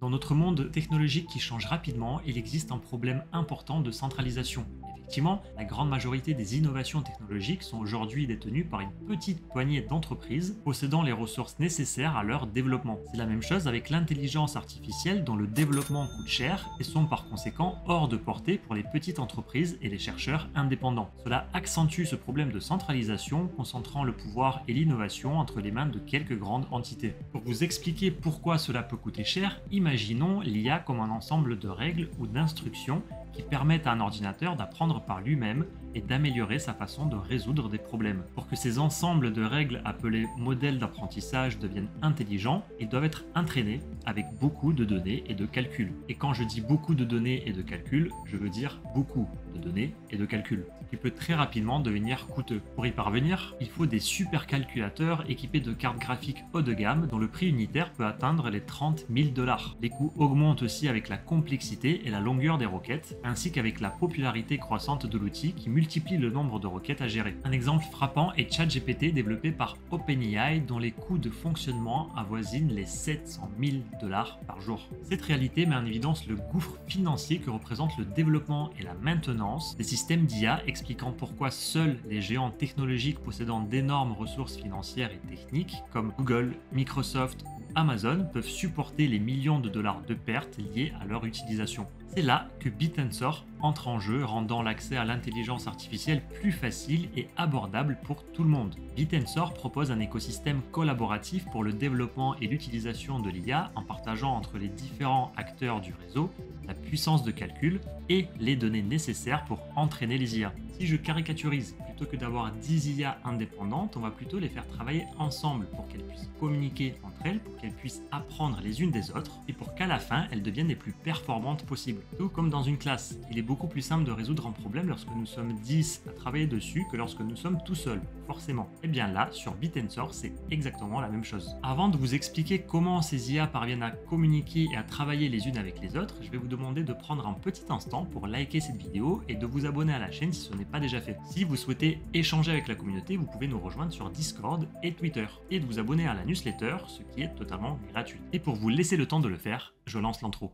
Dans notre monde technologique qui change rapidement, il existe un problème important de centralisation. Effectivement, la grande majorité des innovations technologiques sont aujourd'hui détenues par une petite poignée d'entreprises possédant les ressources nécessaires à leur développement. C'est la même chose avec l'intelligence artificielle dont le développement coûte cher et sont par conséquent hors de portée pour les petites entreprises et les chercheurs indépendants. Cela accentue ce problème de centralisation, concentrant le pouvoir et l'innovation entre les mains de quelques grandes entités. Pour vous expliquer pourquoi cela peut coûter cher, imaginons l'IA comme un ensemble de règles ou d'instructions qui permettent à un ordinateur d'apprendre par lui-même et d'améliorer sa façon de résoudre des problèmes. Pour que ces ensembles de règles appelés modèles d'apprentissage deviennent intelligents, ils doivent être entraînés avec beaucoup de données et de calculs. Et quand je dis beaucoup de données et de calculs, je veux dire beaucoup de données et de calculs, ce qui peut très rapidement devenir coûteux. Pour y parvenir, il faut des supercalculateurs équipés de cartes graphiques haut de gamme dont le prix unitaire peut atteindre les 30 000 $. Les coûts augmentent aussi avec la complexité et la longueur des requêtes, ainsi qu'avec la popularité croissante de l'outil qui multiplie le nombre de requêtes à gérer. Un exemple frappant est ChatGPT développé par OpenAI dont les coûts de fonctionnement avoisinent les 700 000 $ par jour. Cette réalité met en évidence le gouffre financier que représente le développement et la maintenance des systèmes d'IA, expliquant pourquoi seuls les géants technologiques possédant d'énormes ressources financières et techniques comme Google, Microsoft ou Amazon peuvent supporter les millions de dollars de pertes liées à leur utilisation. C'est là que BitTensor entre en jeu, rendant l'accès à l'intelligence artificielle plus facile et abordable pour tout le monde. BitTensor propose un écosystème collaboratif pour le développement et l'utilisation de l'IA en partageant entre les différents acteurs du réseau la puissance de calcul et les données nécessaires pour entraîner les IA. Si je caricaturise, plutôt que d'avoir 10 IA indépendantes, on va plutôt les faire travailler ensemble pour qu'elles puissent communiquer entre elles, pour qu'elles puissent apprendre les unes des autres et pour qu'à la fin, elles deviennent les plus performantes possibles. Tout comme dans une classe, il est beaucoup plus simple de résoudre un problème lorsque nous sommes 10 à travailler dessus que lorsque nous sommes tout seuls, forcément. Et bien là, sur BitTensor, c'est exactement la même chose. Avant de vous expliquer comment ces IA parviennent à communiquer et à travailler les unes avec les autres, je vais vous demander de prendre un petit instant pour liker cette vidéo et de vous abonner à la chaîne si ce n'est pas déjà fait. Si vous souhaitez échanger avec la communauté, vous pouvez nous rejoindre sur Discord et Twitter et de vous abonner à la newsletter, ce qui est totalement gratuit. Et pour vous laisser le temps de le faire, je lance l'intro.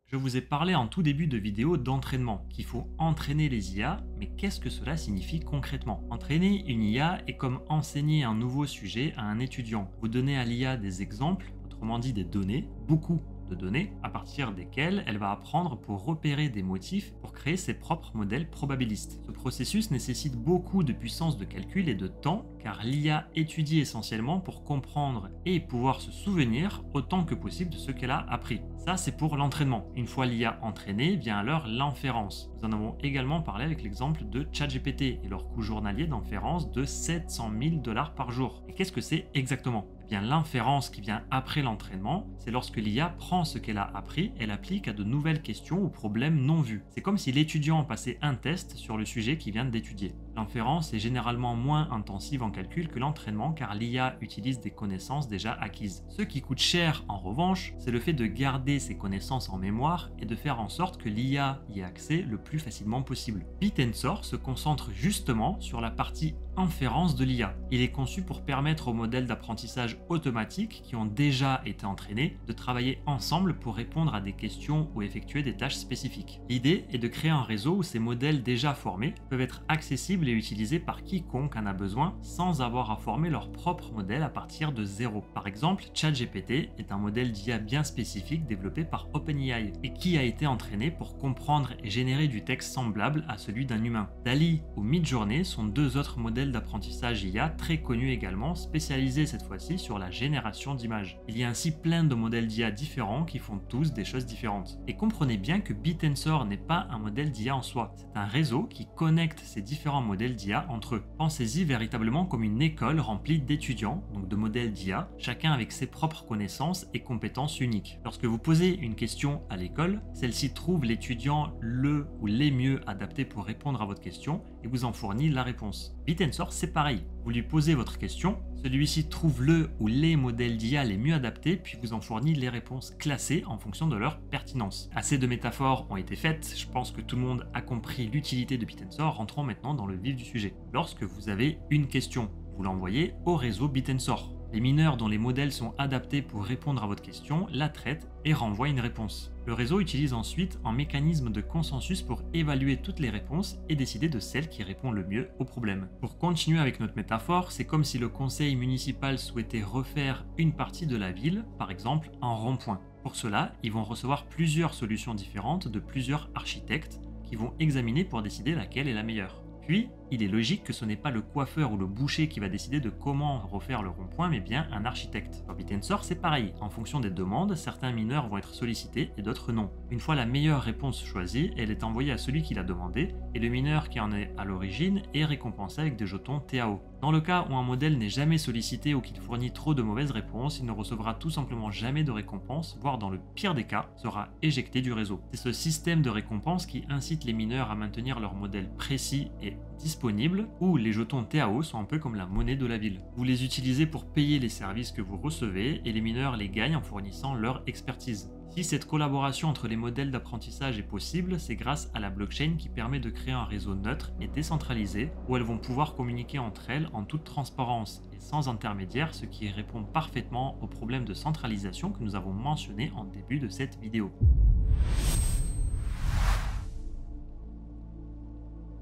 Je vous ai parlé en tout début de vidéo d'entraînement, qu'il faut entraîner les IA, mais qu'est-ce que cela signifie concrètement? Entraîner une IA est comme enseigner un nouveau sujet à un étudiant. Vous donnez à l'IA des exemples, autrement dit des données, beaucoup de données, à partir desquelles elle va apprendre pour repérer des motifs pour créer ses propres modèles probabilistes. Ce processus nécessite beaucoup de puissance de calcul et de temps, car l'IA étudie essentiellement pour comprendre et pouvoir se souvenir autant que possible de ce qu'elle a appris. Ça, c'est pour l'entraînement. Une fois l'IA entraînée, vient alors l'inférence. Nous en avons également parlé avec l'exemple de ChatGPT et leur coût journalier d'inférence de 700 000 $ par jour. Et qu'est-ce que c'est exactement? Eh bien, l'inférence qui vient après l'entraînement, c'est lorsque l'IA prend ce qu'elle a appris et l'applique à de nouvelles questions ou problèmes non vus. C'est comme si l'étudiant passait un test sur le sujet qu'il vient d'étudier. L'inférence est généralement moins intensive en calcul que l'entraînement car l'IA utilise des connaissances déjà acquises. Ce qui coûte cher en revanche, c'est le fait de garder ces connaissances en mémoire et de faire en sorte que l'IA y ait accès le plus facilement possible. BitTensor se concentre justement sur la partie inférence de l'IA. Il est conçu pour permettre aux modèles d'apprentissage automatique qui ont déjà été entraînés de travailler ensemble pour répondre à des questions ou effectuer des tâches spécifiques. L'idée est de créer un réseau où ces modèles déjà formés peuvent être accessibles et utilisés par quiconque en a besoin sans avoir à former leur propre modèle à partir de zéro. Par exemple, ChatGPT est un modèle d'IA bien spécifique développé par OpenAI et qui a été entraîné pour comprendre et générer du texte semblable à celui d'un humain. DALL-E ou Midjourney sont deux autres modèles d'apprentissage IA très connus également, spécialisés cette fois-ci sur la génération d'images. Il y a ainsi plein de modèles d'IA différents qui font tous des choses différentes. Et comprenez bien que BitTensor n'est pas un modèle d'IA en soi, c'est un réseau qui connecte ces différents modèles d'IA entre eux. Pensez-y véritablement comme une école remplie d'étudiants, donc de modèles d'IA, chacun avec ses propres connaissances et compétences uniques. Lorsque vous posez une question à l'école, celle-ci trouve l'étudiant le ou les mieux adaptés pour répondre à votre question et vous en fournit la réponse. BitTensor, c'est pareil. Vous lui posez votre question, Celui-ci trouve le ou les modèles d'IA les mieux adaptés, puis vous en fournit les réponses classées en fonction de leur pertinence. Assez de métaphores ont été faites, je pense que tout le monde a compris l'utilité de Bitensor, rentrons maintenant dans le vif du sujet. Lorsque vous avez une question, vous l'envoyez au réseau Bitensor. Les mineurs dont les modèles sont adaptés pour répondre à votre question la traitent et renvoient une réponse. Le réseau utilise ensuite un mécanisme de consensus pour évaluer toutes les réponses et décider de celle qui répond le mieux au problème. Pour continuer avec notre métaphore, c'est comme si le conseil municipal souhaitait refaire une partie de la ville, par exemple un rond-point. Pour cela, ils vont recevoir plusieurs solutions différentes de plusieurs architectes qui vont examiner pour décider laquelle est la meilleure. Puis, il est logique que ce n'est pas le coiffeur ou le boucher qui va décider de comment refaire le rond-point, mais bien un architecte. Sur Bitensor, c'est pareil. En fonction des demandes, certains mineurs vont être sollicités et d'autres non. Une fois la meilleure réponse choisie, elle est envoyée à celui qui l'a demandé, et le mineur qui en est à l'origine est récompensé avec des jetons TAO. Dans le cas où un modèle n'est jamais sollicité ou qu'il fournit trop de mauvaises réponses, il ne recevra tout simplement jamais de récompense, voire dans le pire des cas, sera éjecté du réseau. C'est ce système de récompense qui incite les mineurs à maintenir leur modèle précis et disponible, où les jetons TAO sont un peu comme la monnaie de la ville. Vous les utilisez pour payer les services que vous recevez et les mineurs les gagnent en fournissant leur expertise. Si cette collaboration entre les modèles d'apprentissage est possible, c'est grâce à la blockchain qui permet de créer un réseau neutre et décentralisé où elles vont pouvoir communiquer entre elles en toute transparence et sans intermédiaire, ce qui répond parfaitement au problème de centralisation que nous avons mentionné en début de cette vidéo.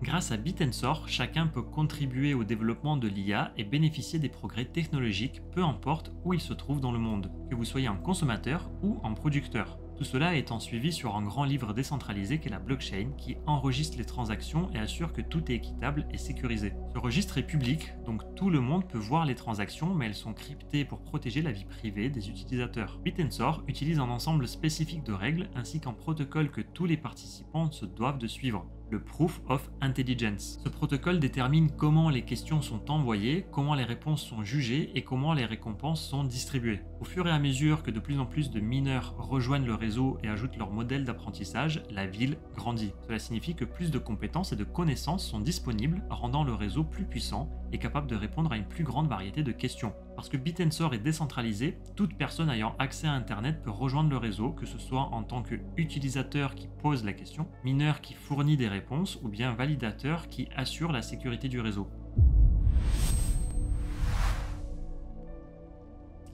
Grâce à Bitensor, chacun peut contribuer au développement de l'IA et bénéficier des progrès technologiques, peu importe où il se trouve dans le monde, que vous soyez un consommateur ou un producteur. Tout cela étant suivi sur un grand livre décentralisé qu'est la blockchain qui enregistre les transactions et assure que tout est équitable et sécurisé. Ce registre est public, donc tout le monde peut voir les transactions, mais elles sont cryptées pour protéger la vie privée des utilisateurs. Bitensor utilise un ensemble spécifique de règles ainsi qu'un protocole que tous les participants se doivent de suivre, le Proof of Intelligence. Ce protocole détermine comment les questions sont envoyées, comment les réponses sont jugées et comment les récompenses sont distribuées. Au fur et à mesure que de plus en plus de mineurs rejoignent le réseau et ajoutent leur modèle d'apprentissage, la ville grandit. Cela signifie que plus de compétences et de connaissances sont disponibles, rendant le réseau plus puissant et capable de répondre à une plus grande variété de questions. Parce que Bitensor est décentralisé, toute personne ayant accès à Internet peut rejoindre le réseau, que ce soit en tant qu'utilisateur qui pose la question, mineur qui fournit des réponses ou bien validateur qui assure la sécurité du réseau.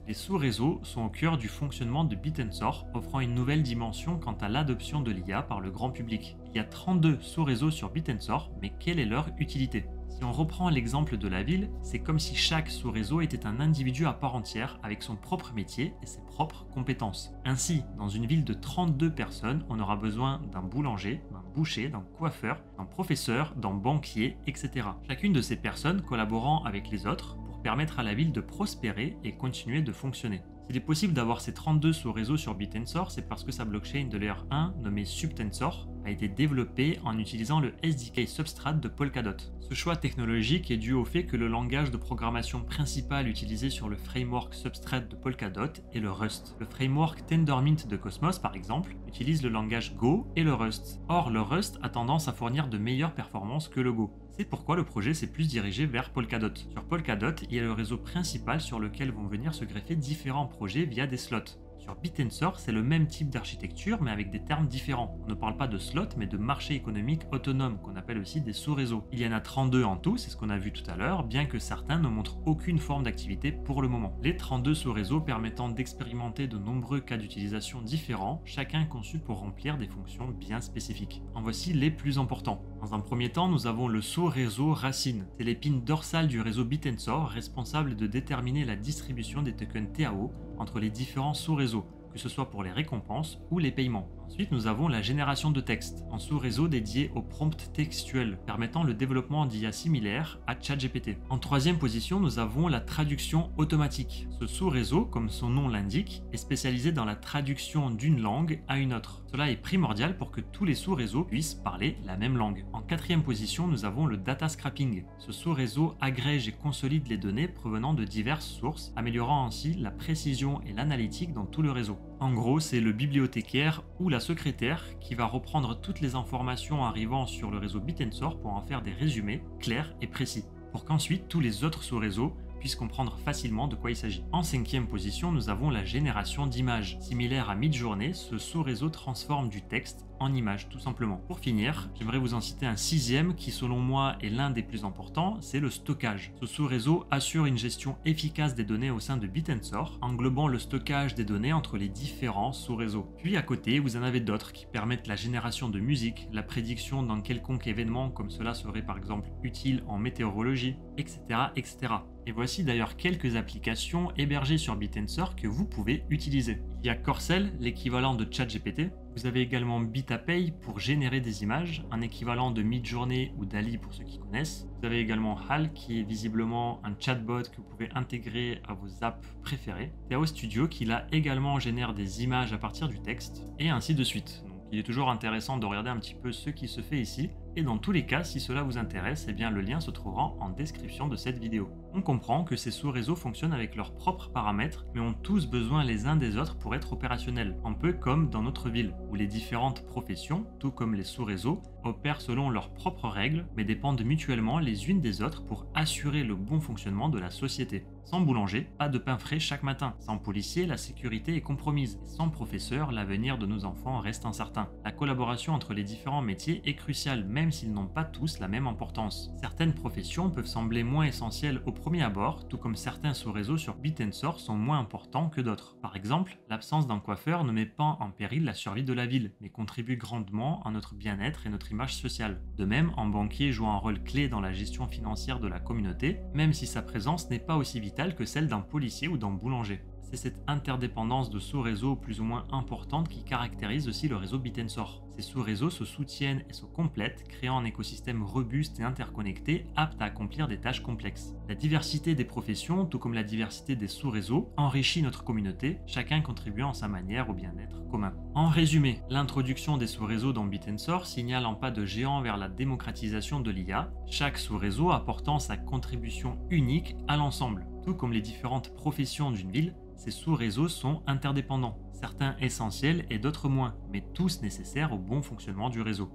Les sous-réseaux sont au cœur du fonctionnement de Bitensor, offrant une nouvelle dimension quant à l'adoption de l'IA par le grand public. Il y a 32 sous-réseaux sur Bitensor, mais quelle est leur utilité ? Si on reprend l'exemple de la ville, c'est comme si chaque sous-réseau était un individu à part entière avec son propre métier et ses propres compétences. Ainsi, dans une ville de 32 personnes, on aura besoin d'un boulanger, d'un boucher, d'un coiffeur, d'un professeur, d'un banquier, etc. Chacune de ces personnes collaborant avec les autres pour permettre à la ville de prospérer et continuer de fonctionner. S'il est possible d'avoir ces 32 sous-réseaux sur Bitensor, c'est parce que sa blockchain de layer 1, nommée Subtensor, a été développée en utilisant le SDK Substrate de Polkadot. Ce choix technologique est dû au fait que le langage de programmation principal utilisé sur le framework Substrate de Polkadot est le Rust. Le framework Tendermint de Cosmos, par exemple, utilise le langage Go et le Rust. Or, le Rust a tendance à fournir de meilleures performances que le Go. C'est pourquoi le projet s'est plus dirigé vers Polkadot. Sur Polkadot, il y a le réseau principal sur lequel vont venir se greffer différents projets via des slots. Sur Bitensor, c'est le même type d'architecture mais avec des termes différents. On ne parle pas de slot mais de marché économique autonome qu'on appelle aussi des sous-réseaux. Il y en a 32 en tout, c'est ce qu'on a vu tout à l'heure, bien que certains ne montrent aucune forme d'activité pour le moment. Les 32 sous-réseaux permettant d'expérimenter de nombreux cas d'utilisation différents, chacun conçu pour remplir des fonctions bien spécifiques. En voici les plus importants. Dans un premier temps, nous avons le sous-réseau racine. C'est l'épine dorsale du réseau Bitensor, responsable de déterminer la distribution des tokens TAO entre les différents sous-réseaux, que ce soit pour les récompenses ou les paiements. Ensuite, nous avons la génération de texte, un sous-réseau dédié au prompt textuel, permettant le développement d'IA similaires à ChatGPT. En troisième position, nous avons la traduction automatique. Ce sous-réseau, comme son nom l'indique, est spécialisé dans la traduction d'une langue à une autre. Cela est primordial pour que tous les sous-réseaux puissent parler la même langue. En quatrième position, nous avons le data scrapping. Ce sous-réseau agrège et consolide les données provenant de diverses sources, améliorant ainsi la précision et l'analytique dans tout le réseau. En gros, c'est le bibliothécaire ou la secrétaire qui va reprendre toutes les informations arrivant sur le réseau Bitensor pour en faire des résumés clairs et précis, pour qu'ensuite tous les autres sous-réseaux puissent comprendre facilement de quoi il s'agit. En 5e position, nous avons la génération d'images. Similaire à Midjourney, ce sous-réseau transforme du texte en images tout simplement. Pour finir, j'aimerais vous en citer un 6e qui selon moi est l'un des plus importants, c'est le stockage. Ce sous-réseau assure une gestion efficace des données au sein de Bitensor, englobant le stockage des données entre les différents sous-réseaux. Puis à côté, vous en avez d'autres qui permettent la génération de musique, la prédiction d'un quelconque événement comme cela serait par exemple utile en météorologie, etc. etc. Et voici d'ailleurs quelques applications hébergées sur Bitensor que vous pouvez utiliser. Il y a Corcel, l'équivalent de ChatGPT. Vous avez également Bitapay pour générer des images, un équivalent de Midjourney ou DALL-E pour ceux qui connaissent. Vous avez également HAL qui est visiblement un chatbot que vous pouvez intégrer à vos apps préférées. Théo Studio qui là également génère des images à partir du texte et ainsi de suite. Donc il est toujours intéressant de regarder un petit peu ce qui se fait ici. Et dans tous les cas, si cela vous intéresse, eh bien le lien se trouvera en description de cette vidéo. On comprend que ces sous-réseaux fonctionnent avec leurs propres paramètres, mais ont tous besoin les uns des autres pour être opérationnels, un peu comme dans notre ville, où les différentes professions, tout comme les sous-réseaux, opèrent selon leurs propres règles, mais dépendent mutuellement les unes des autres pour assurer le bon fonctionnement de la société. Sans boulanger, pas de pain frais chaque matin. Sans policier, la sécurité est compromise. Et sans professeur, l'avenir de nos enfants reste incertain. La collaboration entre les différents métiers est cruciale, même s'ils n'ont pas tous la même importance. Certaines professions peuvent sembler moins essentielles au premier abord, tout comme certains sous-réseaux sur Bitensor sont moins importants que d'autres. Par exemple, l'absence d'un coiffeur ne met pas en péril la survie de la ville, mais contribue grandement à notre bien-être et notre image sociale. De même, un banquier joue un rôle clé dans la gestion financière de la communauté, même si sa présence n'est pas aussi vitale que celle d'un policier ou d'un boulanger. C'est cette interdépendance de sous-réseaux plus ou moins importante qui caractérise aussi le réseau Bitensor. Ces sous-réseaux se soutiennent et se complètent, créant un écosystème robuste et interconnecté, apte à accomplir des tâches complexes. La diversité des professions, tout comme la diversité des sous-réseaux, enrichit notre communauté, chacun contribuant à sa manière au bien-être commun. En résumé, l'introduction des sous-réseaux dans Bitensor signale un pas de géant vers la démocratisation de l'IA, chaque sous-réseau apportant sa contribution unique à l'ensemble. Tout comme les différentes professions d'une ville, ces sous-réseaux sont interdépendants, certains essentiels et d'autres moins, mais tous nécessaires au bon fonctionnement du réseau.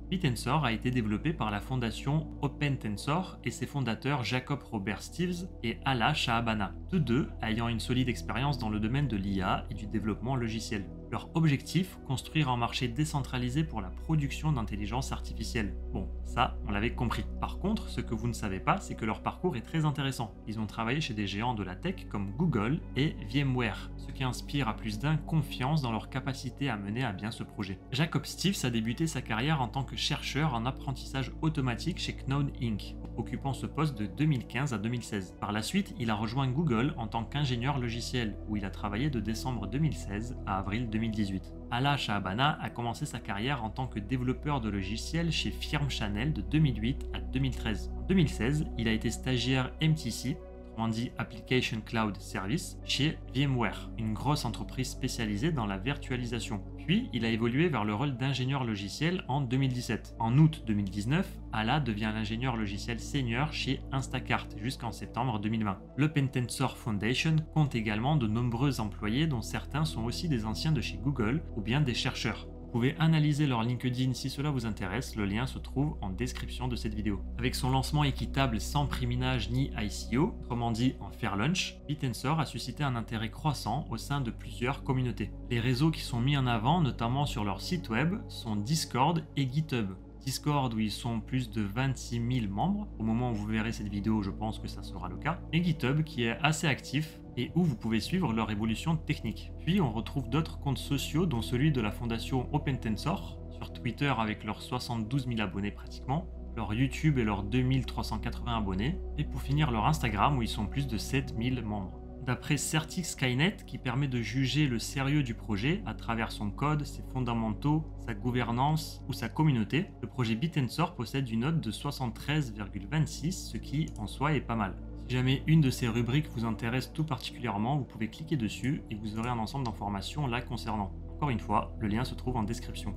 Bitensor a été développé par la fondation OpenTensor et ses fondateurs Jacob Robert Steves et Ala Shahabana, tous deux ayant une solide expérience dans le domaine de l'IA et du développement logiciel. Leur objectif, construire un marché décentralisé pour la production d'intelligence artificielle. Bon, ça, on l'avait compris. Par contre, ce que vous ne savez pas, c'est que leur parcours est très intéressant. Ils ont travaillé chez des géants de la tech comme Google et VMware, ce qui inspire à plus d'un confiance dans leur capacité à mener à bien ce projet. Jacob Steves a débuté sa carrière en tant que chercheur en apprentissage automatique chez Knowd Inc., occupant ce poste de 2015 à 2016. Par la suite, il a rejoint Google en tant qu'ingénieur logiciel, où il a travaillé de décembre 2016 à avril 2018. Ala Shahabana a commencé sa carrière en tant que développeur de logiciels chez Firm Channel de 2008 à 2013. En 2016, il a été stagiaire MTC, autrement dit Application Cloud Service, chez VMware, une grosse entreprise spécialisée dans la virtualisation. Puis, il a évolué vers le rôle d'ingénieur logiciel en 2017. En août 2019, Ala devient l'ingénieur logiciel senior chez Instacart jusqu'en septembre 2020. L'OpenTensor Foundation compte également de nombreux employés dont certains sont aussi des anciens de chez Google ou bien des chercheurs. Vous pouvez analyser leur LinkedIn si cela vous intéresse, le lien se trouve en description de cette vidéo. Avec son lancement équitable sans priminage ni ICO, autrement dit en fair lunch, Bitensor a suscité un intérêt croissant au sein de plusieurs communautés. Les réseaux qui sont mis en avant, notamment sur leur site web, sont Discord et GitHub. Discord où ils sont plus de 26 000 membres, au moment où vous verrez cette vidéo je pense que ça sera le cas, et GitHub qui est assez actif et où vous pouvez suivre leur évolution technique. Puis on retrouve d'autres comptes sociaux dont celui de la fondation OpenTensor, sur Twitter avec leurs 72 000 abonnés pratiquement, leur YouTube et leurs 2380 abonnés, et pour finir leur Instagram où ils sont plus de 7000 membres. D'après Certix Skynet, qui permet de juger le sérieux du projet à travers son code, ses fondamentaux, sa gouvernance ou sa communauté, le projet Bitensor possède une note de 73,26, ce qui en soi est pas mal. Si jamais une de ces rubriques vous intéresse tout particulièrement, vous pouvez cliquer dessus et vous aurez un ensemble d'informations là concernant. Encore une fois, le lien se trouve en description.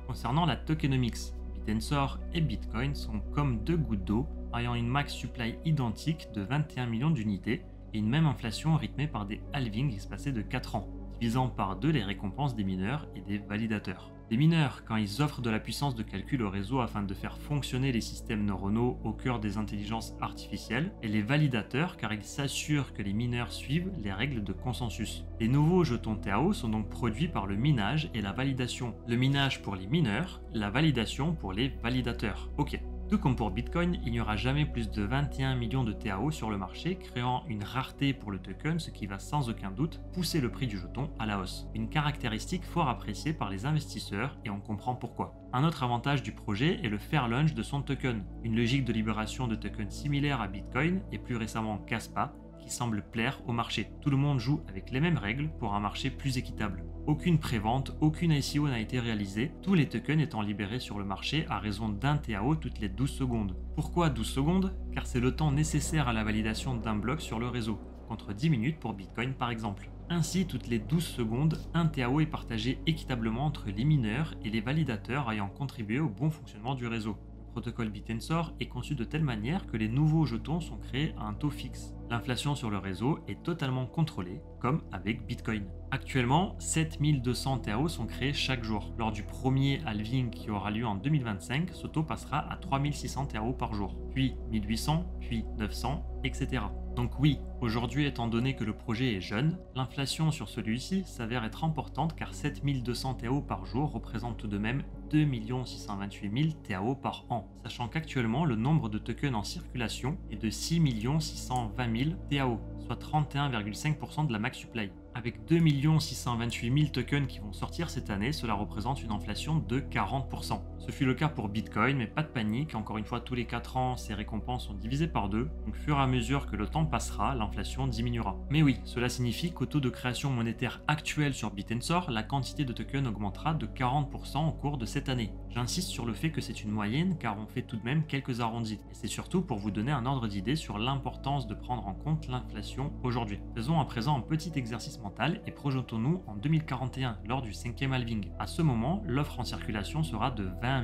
Concernant la tokenomics, Bitensor et Bitcoin sont comme deux gouttes d'eau, ayant une max supply identique de 21 millions d'unités et une même inflation rythmée par des halvings espacés de 4 ans, divisant par 2 les récompenses des mineurs et des validateurs. Les mineurs, quand ils offrent de la puissance de calcul au réseau afin de faire fonctionner les systèmes neuronaux au cœur des intelligences artificielles, et les validateurs, car ils s'assurent que les mineurs suivent les règles de consensus. Les nouveaux jetons TAO sont donc produits par le minage et la validation. Le minage pour les mineurs, la validation pour les validateurs. Ok. Tout comme pour Bitcoin, il n'y aura jamais plus de 21 millions de TAO sur le marché, créant une rareté pour le token, ce qui va sans aucun doute pousser le prix du jeton à la hausse. Une caractéristique fort appréciée par les investisseurs et on comprend pourquoi. Un autre avantage du projet est le fair launch de son token, une logique de libération de tokens similaire à Bitcoin et plus récemment Caspa, qui semble plaire au marché. Tout le monde joue avec les mêmes règles pour un marché plus équitable. Aucune prévente, aucune ICO n'a été réalisée, tous les tokens étant libérés sur le marché à raison d'un TAO toutes les 12 secondes. Pourquoi 12 secondes? Car c'est le temps nécessaire à la validation d'un bloc sur le réseau, contre 10 minutes pour Bitcoin par exemple. Ainsi, toutes les 12 secondes, un TAO est partagé équitablement entre les mineurs et les validateurs ayant contribué au bon fonctionnement du réseau. Le protocole Bitensor est conçu de telle manière que les nouveaux jetons sont créés à un taux fixe. L'inflation sur le réseau est totalement contrôlée, comme avec Bitcoin. Actuellement, 7200 TAO sont créés chaque jour. Lors du premier halving qui aura lieu en 2025, ce taux passera à 3600 TAO par jour, puis 1800, puis 900, etc. Donc oui, aujourd'hui, étant donné que le projet est jeune, l'inflation sur celui-ci s'avère être importante car 7200 TAO par jour représente tout de même 2 628 000 TAO par an, sachant qu'actuellement le nombre de tokens en circulation est de 6 620 000 TAO, soit 31,5% de la max supply. Avec 2 628 000 tokens qui vont sortir cette année, cela représente une inflation de 40%. Ce fut le cas pour Bitcoin, mais pas de panique, encore une fois tous les 4 ans, ces récompenses sont divisées par 2, donc au fur et à mesure que le temps passera, l'inflation diminuera. Mais oui, cela signifie qu'au taux de création monétaire actuel sur Bitensor, la quantité de tokens augmentera de 40% au cours de cette année. J'insiste sur le fait que c'est une moyenne car on fait tout de même quelques arrondis, et c'est surtout pour vous donner un ordre d'idée sur l'importance de prendre en compte l'inflation aujourd'hui. Faisons à présent un petit exercice mental et projetons-nous en 2041 lors du 5e halving. À ce moment, l'offre en circulation sera de 20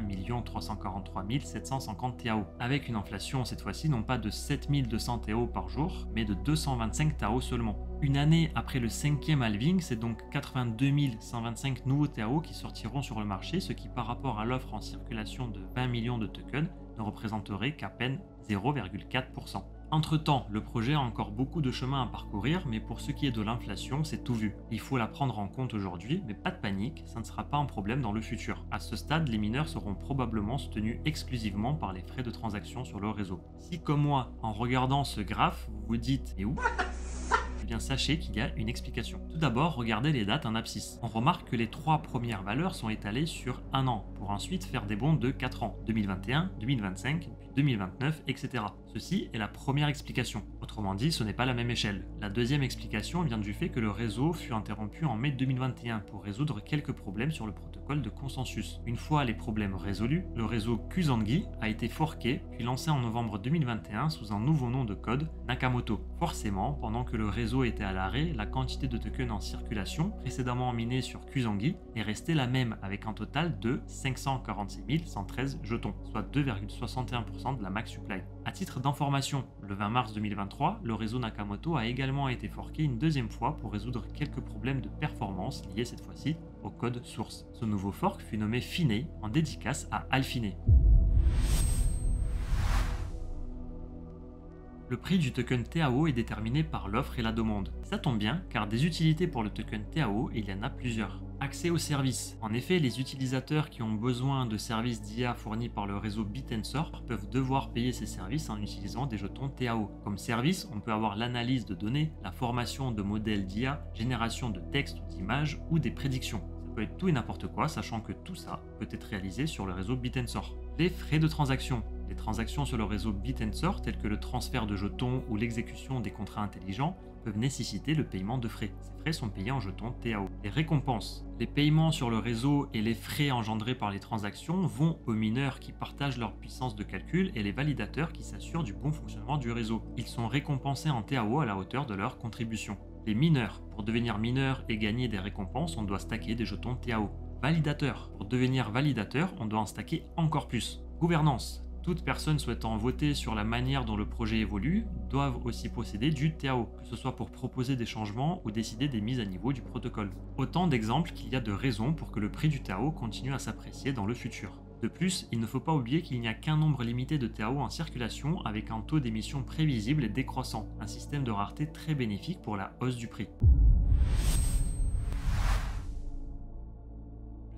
343 750 TAO, avec une inflation cette fois-ci non pas de 7200 TAO par jour, mais de 225 TAO seulement. Une année après le 5e halving, c'est donc 82 125 nouveaux TAO qui sortiront sur le marché, ce qui par rapport à l'offre en circulation de 20 millions de tokens ne représenterait qu'à peine 0,4%. Entre-temps, le projet a encore beaucoup de chemin à parcourir, mais pour ce qui est de l'inflation, c'est tout vu. Il faut la prendre en compte aujourd'hui, mais pas de panique, ça ne sera pas un problème dans le futur. À ce stade, les mineurs seront probablement soutenus exclusivement par les frais de transaction sur le réseau. Si comme moi, en regardant ce graphe, vous vous dites « et où ?» Eh bien sachez qu'il y a une explication. Tout d'abord, regardez les dates en abscisse. On remarque que les 3 premières valeurs sont étalées sur un an, pour ensuite faire des bonds de 4 ans, 2021, 2025, puis 2029, etc. Ceci est la première explication. Autrement dit, ce n'est pas la même échelle. La deuxième explication vient du fait que le réseau fut interrompu en mai 2021 pour résoudre quelques problèmes sur le protocole de consensus. Une fois les problèmes résolus, le réseau Kuzangi a été forqué puis lancé en novembre 2021 sous un nouveau nom de code, Nakamoto. Forcément, pendant que le réseau était à l'arrêt, la quantité de tokens en circulation, précédemment minés sur Kuzangi, est restée la même avec un total de 546 113 jetons, soit 2,61% de la max supply. À titre d'information, le 20 mars 2023, le réseau Nakamoto a également été forqué une deuxième fois pour résoudre quelques problèmes de performance liés cette fois-ci au code source. Ce nouveau fork fut nommé Finet en dédicace à Alfinet. Le prix du token TAO est déterminé par l'offre et la demande. Ça tombe bien, car des utilités pour le token TAO, il y en a plusieurs. Accès aux services. En effet, les utilisateurs qui ont besoin de services d'IA fournis par le réseau Bitensor peuvent devoir payer ces services en utilisant des jetons TAO. Comme service, on peut avoir l'analyse de données, la formation de modèles d'IA, génération de textes ou d'images ou des prédictions. Ça peut être tout et n'importe quoi, sachant que tout ça peut être réalisé sur le réseau Bitensor. Les frais de transaction. Les transactions sur le réseau Bitensor, telles que le transfert de jetons ou l'exécution des contrats intelligents, peuvent nécessiter le paiement de frais. Ces frais sont payés en jetons TAO. Les récompenses. Les paiements sur le réseau et les frais engendrés par les transactions vont aux mineurs qui partagent leur puissance de calcul et les validateurs qui s'assurent du bon fonctionnement du réseau. Ils sont récompensés en TAO à la hauteur de leur contribution. Les mineurs. Pour devenir mineur et gagner des récompenses, on doit stacker des jetons TAO. Validateur. Pour devenir validateur, on doit en stacker encore plus. Gouvernance. Toute personne souhaitant voter sur la manière dont le projet évolue doivent aussi posséder du TAO, que ce soit pour proposer des changements ou décider des mises à niveau du protocole. Autant d'exemples qu'il y a de raisons pour que le prix du TAO continue à s'apprécier dans le futur. De plus, il ne faut pas oublier qu'il n'y a qu'un nombre limité de TAO en circulation avec un taux d'émission prévisible et décroissant, un système de rareté très bénéfique pour la hausse du prix.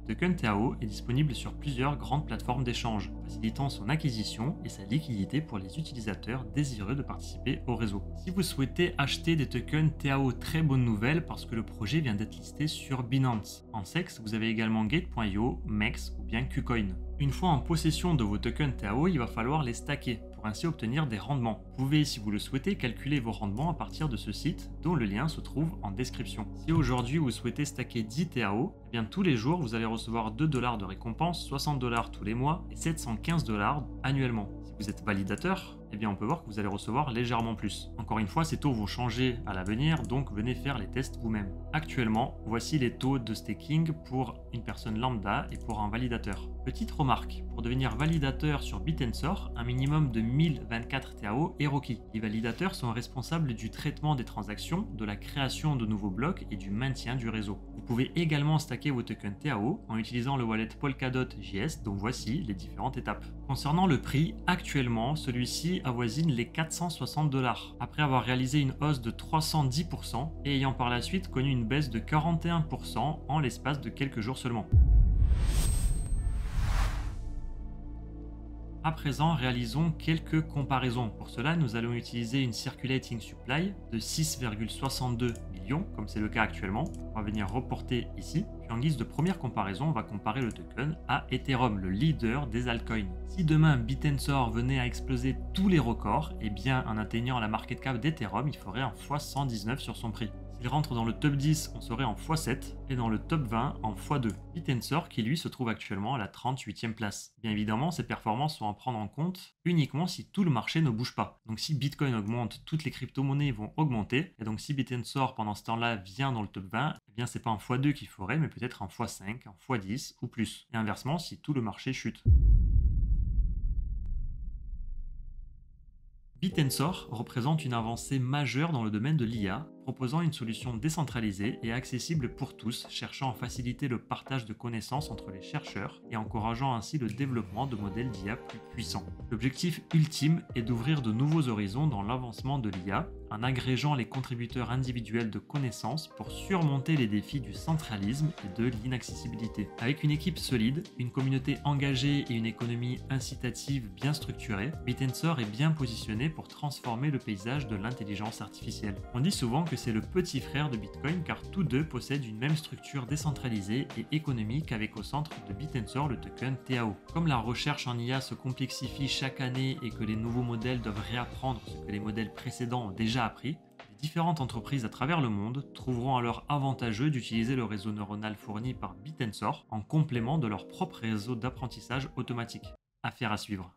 Le token TAO est disponible sur plusieurs grandes plateformes d'échange, facilitant son acquisition et sa liquidité pour les utilisateurs désireux de participer au réseau. Si vous souhaitez acheter des tokens TAO, très bonne nouvelle parce que le projet vient d'être listé sur Binance. En SEX, vous avez également Gate.io, MEX ou bien KuCoin. Une fois en possession de vos tokens TAO, il va falloir les stacker pour ainsi obtenir des rendements. Vous pouvez, si vous le souhaitez, calculer vos rendements à partir de ce site dont le lien se trouve en description. Si aujourd'hui vous souhaitez stacker 10 TAO, eh bien tous les jours vous allez recevoir 2 $ de récompense, 60 $ tous les mois et 715 $ annuellement. Si vous êtes validateur, eh bien on peut voir que vous allez recevoir légèrement plus. Encore une fois, ces taux vont changer à l'avenir, donc venez faire les tests vous-même. Actuellement, voici les taux de staking pour une personne lambda et pour un validateur. Petite remarque, pour devenir validateur sur Bitensor, un minimum de 1024 TAO est requis. Les validateurs sont responsables du traitement des transactions, de la création de nouveaux blocs et du maintien du réseau. Vous pouvez également stacker vos tokens TAO en utilisant le wallet Polkadot.js, dont voici les différentes étapes. Concernant le prix, actuellement, celui-ci avoisine les 460 $, après avoir réalisé une hausse de 310% et ayant par la suite connu une baisse de 41% en l'espace de quelques jours seulement. À présent, réalisons quelques comparaisons. Pour cela, nous allons utiliser une circulating supply de 6,62 millions, comme c'est le cas actuellement. On va venir reporter ici. Puis en guise de première comparaison, on va comparer le token à Ethereum, le leader des altcoins. Si demain Bitensor venait à exploser tous les records, eh bien en atteignant la market cap d'Ethereum, il ferait un x119 sur son prix. S'il rentre dans le top 10, on serait en x7 et dans le top 20 en x2. Bitensor qui lui se trouve actuellement à la 38e place. Bien évidemment, ces performances sont à prendre en compte uniquement si tout le marché ne bouge pas. Donc si Bitcoin augmente, toutes les crypto-monnaies vont augmenter. Et donc si Bitensor pendant ce temps-là vient dans le top 20, eh bien c'est pas un x2 qu'il ferait, mais peut-être un x5, un x10 ou plus. Et inversement si tout le marché chute. Bitensor représente une avancée majeure dans le domaine de l'IA, proposant une solution décentralisée et accessible pour tous, cherchant à faciliter le partage de connaissances entre les chercheurs et encourageant ainsi le développement de modèles d'IA plus puissants. L'objectif ultime est d'ouvrir de nouveaux horizons dans l'avancement de l'IA, en agrégeant les contributeurs individuels de connaissances pour surmonter les défis du centralisme et de l'inaccessibilité. Avec une équipe solide, une communauté engagée et une économie incitative bien structurée, Bitensor est bien positionné pour transformer le paysage de l'intelligence artificielle. On dit souvent que c'est le petit frère de Bitcoin car tous deux possèdent une même structure décentralisée et économique avec au centre de Bitensor le token TAO. Comme la recherche en IA se complexifie chaque année et que les nouveaux modèles doivent réapprendre ce que les modèles précédents ont déjà appris, les différentes entreprises à travers le monde trouveront alors avantageux d'utiliser le réseau neuronal fourni par Bitensor en complément de leur propre réseau d'apprentissage automatique. Affaire à suivre.